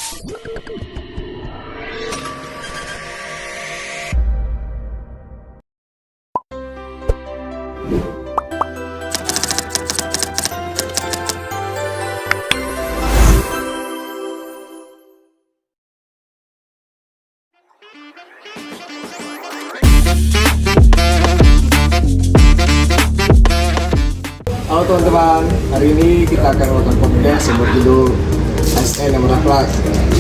Halo teman-teman, hari ini kita akan melakukan podcast yang berjudul ASN yang berakhlak.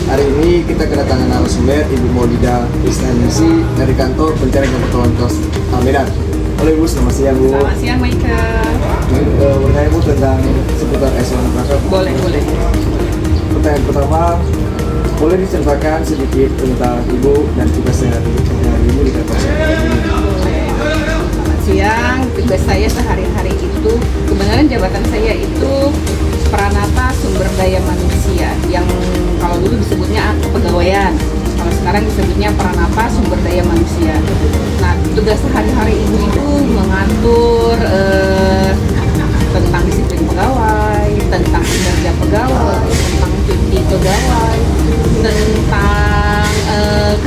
Hari ini kita kedatangan narasumber Ibu Maulida Krisnandisi dari kantor Pencarian Kebutuhan Kelas Medan. Halo Ibu, selamat siang Bu. Selamat siang Maika. Bertanya Bu tentang seputar ASN yang berakhlak. Boleh. Pertanyaan pertama, boleh diceritakan sedikit tentang Ibu dan tugas sehari-hari Ibu di kantor ini? Siang, tugas saya sehari-hari itu kebenaran jabatan saya itu Pranata Sumber Daya Manusia yang kalau dulu disebutnya kepegawaian, kalau sekarang disebutnya Pranata Sumber Daya Manusia. Nah, tugas sehari-hari ibu itu mengatur tentang disiplin pegawai, tentang kinerja pegawai, tentang cuti pegawai, tentang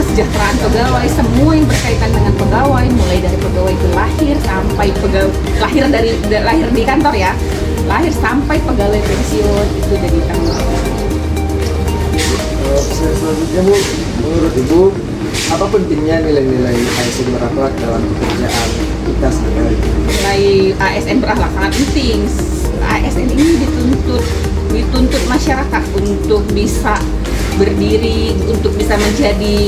kesejahteraan pegawai, semua yang berkaitan dengan pegawai, mulai dari pegawai itu lahir sampai lahir di kantor ya, lahir sampai pegawai pensiun itu jadi tanggung jawab. Selanjutnya Bu, menurut Ibu, apa pentingnya nilai-nilai ASN berakhlak dalam pekerjaan kita sehari-hari? Nilai ASN berakhlak sangat penting. ASN ini dituntut masyarakat untuk bisa berdiri, untuk bisa menjadi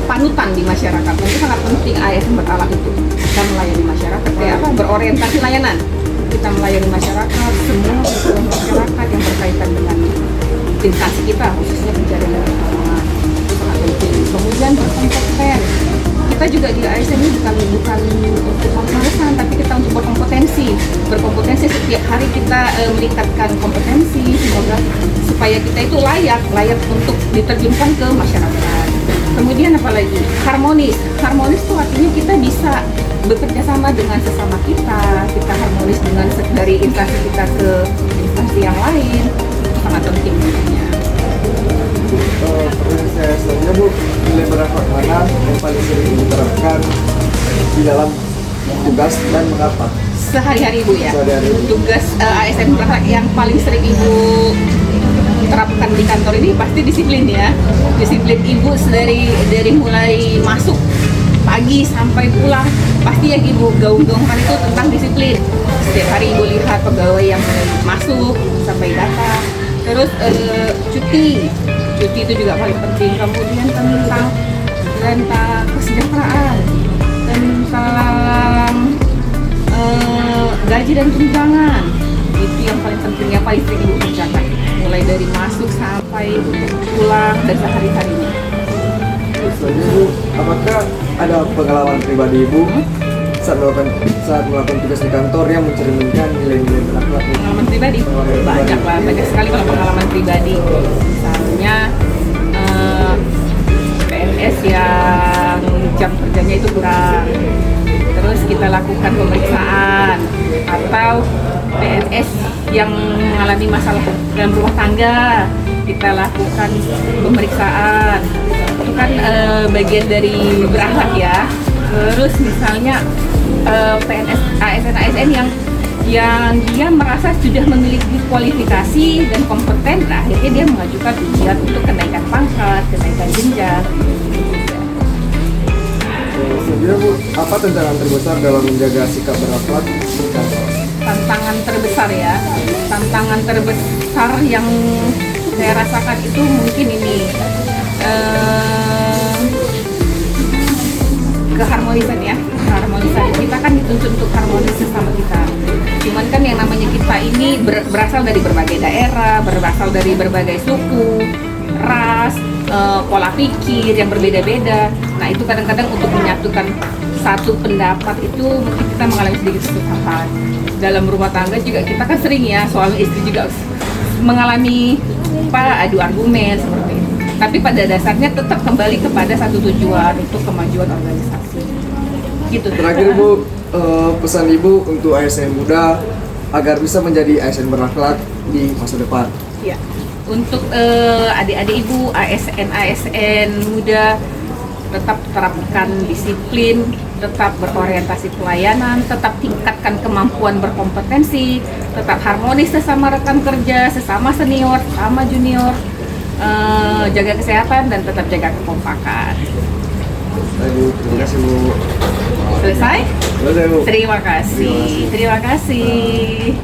panutan di masyarakat. Itu sangat penting ASN berakhlak itu. Kita melayani masyarakat kayak apa? Berorientasi layanan. Kita melayani masyarakat, semua kebutuhan masyarakat yang berkaitan dengan instansi kita, khususnya pencarian dan pertolongan. Itu sangat penting. Kemudian berkompeten. Kita juga di ASN ini bukan untuk pemanasan, tapi kita untuk berkompetensi setiap hari kita meningkatkan kompetensi, semoga supaya kita itu layak untuk diterjunkan ke masyarakat. Kemudian apalagi harmonis itu artinya kita bisa bekerja sama dengan sesama kita harmonis dengan dari instansi kita ke instansi yang lain, itu sangat penting tentunya. Pertanyaan saya selanjutnya Bu, nilai berakhlak mana yang paling sering diterapkan di dalam tugas dan mengapa? Sehari-hari Bu ya. Sehari-hari. Tugas ASN berakhlak yang paling sering Ibu terapkan di kantor ini pasti disiplin ya. Disiplin Ibu dari mulai masuk pagi sampai pulang, pasti yang Ibu gaung-gaungkan itu tentang disiplin. Setiap hari Ibu lihat pegawai yang masuk sampai datang. Terus cuti itu juga paling penting. Kemudian tentang kesejahteraan, tentang gaji dan tunjangan, itu yang paling penting, yang paling sering Ibu kerjakan, mulai dari masuk sampai pulang dan sehari-harinya. Selanjutnya Bu, apakah ada pengalaman pribadi Ibu saat melakukan tugas di kantor yang mencerminkan nilai-nilai berakhlak? Pengalaman pribadi banyak sekali kalau pengalaman pribadi. Misalnya PNS yang jam kerjanya itu kurang, terus kita lakukan pemeriksaan, atau PNS yang mengalami masalah dalam rumah tangga, kita lakukan pemeriksaan. Itu kan bagian dari berakhlak ya. Terus misalnya PNS ASN yang dia merasa sudah memiliki kualifikasi dan kompeten, nah akhirnya dia mengajukan ujian untuk kenaikan pangkat, kenaikan jenjang. Selanjutnya Bu, apa tantangan terbesar dalam menjaga sikap berakhlak di kantor? Tantangan terbesar ya, tantangan terbesar yang saya rasakan itu mungkin ini keharmonisan ya, keharmonisan. Kita kan dituntut untuk harmonis sesama kita. Cuman kan yang namanya kita ini berasal dari berbagai daerah, berasal dari berbagai suku, ras, pola pikir yang berbeda-beda. Nah itu kadang-kadang untuk menyatukan satu pendapat itu mungkin kita mengalami sedikit kesusahan. Dalam rumah tangga juga kita kan sering ya, suami istri juga mengalami adu argumen seperti itu. Tapi pada dasarnya tetap kembali kepada satu tujuan, untuk kemajuan organisasi. Gitu. Terakhir Bu, pesan Ibu untuk ASN muda agar bisa menjadi ASN berakhlak di masa depan. Ya. Untuk adik-adik ibu, ASN muda, tetap terapkan disiplin, tetap berorientasi pelayanan, tetap tingkatkan kemampuan berkompetensi, tetap harmonis sesama rekan kerja, sesama senior, sama junior, jaga kesehatan dan tetap jaga kekompakan. Baik, Bu. Terima kasih, Bu. Selesai? Selesai, Bu. Terima kasih. Terima kasih.